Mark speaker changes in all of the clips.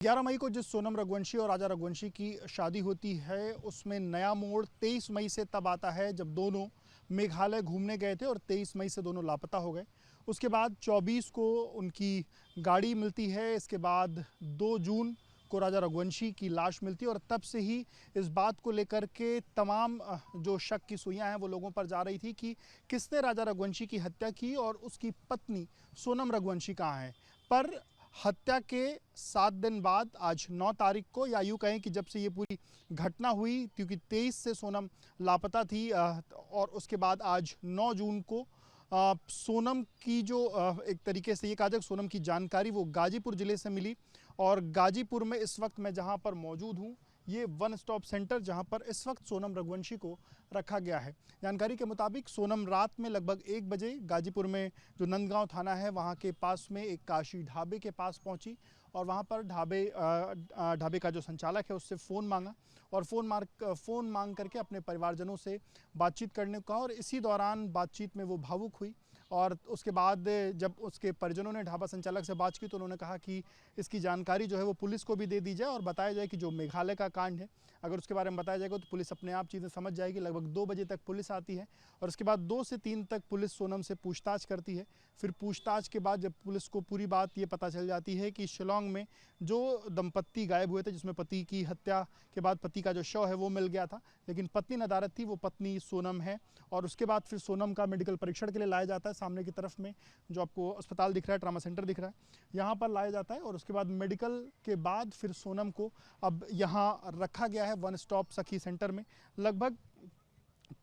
Speaker 1: 11 मई को जिस सोनम रघुवंशी और राजा रघुवंशी की शादी होती है उसमें नया मोड़ 23 मई से तब आता है जब दोनों मेघालय घूमने गए थे और 23 मई से दोनों लापता हो गए। उसके बाद 24 को उनकी गाड़ी मिलती है। इसके बाद 2 जून को राजा रघुवंशी की लाश मिलती है और तब से ही इस बात को लेकर के तमाम जो शक की सुइयां हैं वो लोगों पर जा रही थी कि किसने राजा रघुवंशी की हत्या की और उसकी पत्नी सोनम रघुवंशी कहाँ है। पर हत्या के 7 दिन बाद आज 9 तारीख को, या यूँ कहें कि जब से ये पूरी घटना हुई, क्योंकि 23 से सोनम लापता थी और उसके बाद आज 9 जून को सोनम की जो एक तरीके से ये कहा जाए सोनम की जानकारी वो गाजीपुर ज़िले से मिली। और गाजीपुर में इस वक्त मैं जहाँ पर मौजूद हूँ ये वन स्टॉप सेंटर जहाँ पर इस वक्त सोनम रघुवंशी को रखा गया है। जानकारी के मुताबिक सोनम रात में लगभग 1 बजे गाजीपुर में जो नंदगांव थाना है वहाँ के पास में एक काशी ढाबे के पास पहुँची और वहाँ पर ढाबे का जो संचालक है उससे फ़ोन मांगा और फ़ोन मांग करके अपने परिवारजनों से बातचीत करने को कहा। और इसी दौरान बातचीत में वो भावुक हुई और उसके बाद जब उसके परिजनों ने ढाबा संचालक से बात की तो उन्होंने कहा कि इसकी जानकारी जो है वो पुलिस को भी दे दी जाए और बताया जाए कि जो मेघालय का कांड है अगर उसके बारे में बताया जाएगा तो पुलिस अपने आप चीज़ें समझ जाएगी। लगभग 2 बजे तक पुलिस आती है और उसके बाद 2 से 3 तक पुलिस सोनम से पूछताछ करती है। फिर पूछताछ के बाद जब पुलिस को पूरी बात ये पता चल जाती है कि शिलोंग में जो दंपत्ति गायब हुए थे जिसमें पति की हत्या के बाद पति का जो शव है वो मिल गया था, लेकिन पत्नी नदारद थी, वो पत्नी सोनम है। और उसके बाद फिर सोनम का मेडिकल परीक्षण के लिए लाया जाता है। सामने की तरफ में जो आपको अस्पताल दिख रहा है, ट्रामा सेंटर दिख रहा है, यहाँ पर लाया जाता है और उसके बाद मेडिकल के बाद फिर सोनम को अब यहाँ रखा गया है वन स्टॉप सखी सेंटर में। लगभग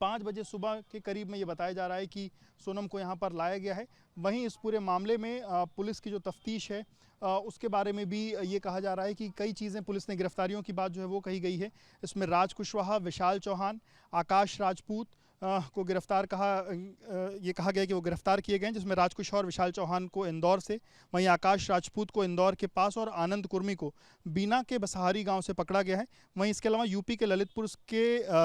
Speaker 1: 5 बजे सुबह के करीब में ये बताया जा रहा है कि सोनम को यहाँ पर लाया गया है। वहीं इस पूरे मामले में पुलिस की जो तफ्तीश है उसके बारे में भी ये कहा जा रहा है कि कई चीज़ें पुलिस ने गिरफ्तारियों की बात जो है वो कही गई है। इसमें राज कुशवाहा, विशाल चौहान, आकाश राजपूत को गिरफ्तार ये कहा गया कि वो गिरफ्तार किए गए हैं, जिसमें राज कुशवाहा और विशाल चौहान को इंदौर से, वहीं आकाश राजपूत को इंदौर के पास और आनंद कुर्मी को बीना के बसहारी गांव से पकड़ा गया है। वहीं इसके अलावा यूपी के ललितपुर के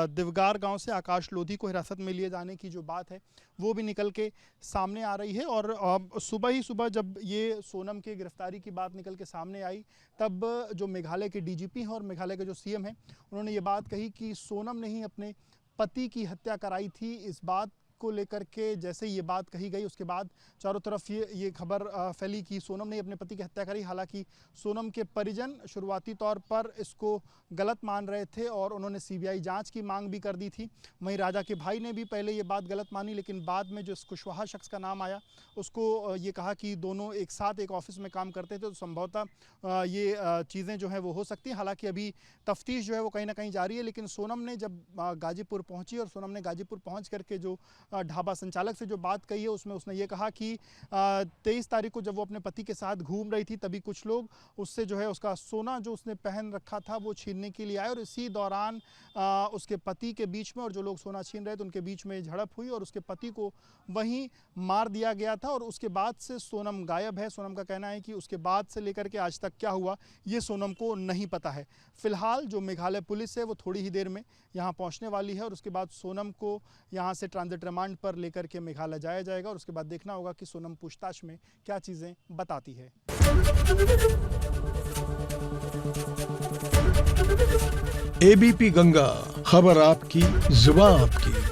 Speaker 1: दिवगार गांव से आकाश लोधी को हिरासत में लिए जाने की जो बात है वो भी निकल के सामने आ रही है। और सुबह ही सुबह जब ये सोनम की गिरफ्तारी की बात निकल के सामने आई तब जो मेघालय के डीजीपी हैं और मेघालय के जो सीएम हैं उन्होंने ये बात कही कि सोनम ने ही अपने पति की हत्या कराई थी। इस बात को लेकर के जैसे ये बात कही गई उसके बाद चारों तरफ ये खबर फैली कि सोनम ने अपने पति की हत्या करी। हालांकि सोनम के परिजन शुरुआती तौर पर इसको गलत मान रहे थे और उन्होंने सीबीआई जांच की मांग भी कर दी थी। वहीं राजा के भाई ने भी पहले ये बात गलत मानी, लेकिन बाद में जो कुशवाहा शख्स का नाम आया उसको ये कहा कि दोनों एक साथ एक ऑफिस में काम करते थे तो संभवतः ये चीज़ें जो है वो हो सकती हैं। हालांकि अभी तफ्तीश जो है वो कहीं ना कहीं जारी है, लेकिन सोनम ने जब गाजीपुर पहुँची और सोनम ने गाजीपुर पहुँच करके जो ढाबा संचालक से जो बात कही है उसमें उसने ये कहा कि 23 तारीख को जब वो अपने पति के साथ घूम रही थी तभी कुछ लोग उससे जो है उसका सोना जो उसने पहन रखा था वो छीनने के लिए आए और इसी दौरान उसके पति के बीच में और जो लोग सोना छीन रहे थे उनके बीच में झड़प हुई और उसके पति को वहीं मार दिया गया था। और उसके बाद से सोनम गायब है। सोनम का कहना है कि उसके बाद से लेकर के आज तक क्या हुआ ये सोनम को नहीं पता है। फिलहाल जो मेघालय पुलिस है वो थोड़ी ही देर में यहाँ पहुँचने वाली है और उसके बाद सोनम को यहाँ से ट्रांजिट रिमांड पर लेकर के मेघालय जाया जाएगा और उसके बाद देखना होगा कि सोनम पूछताछ में क्या चीजें बताती है।
Speaker 2: एबीपी गंगा, खबर आपकी, जुबान आपकी।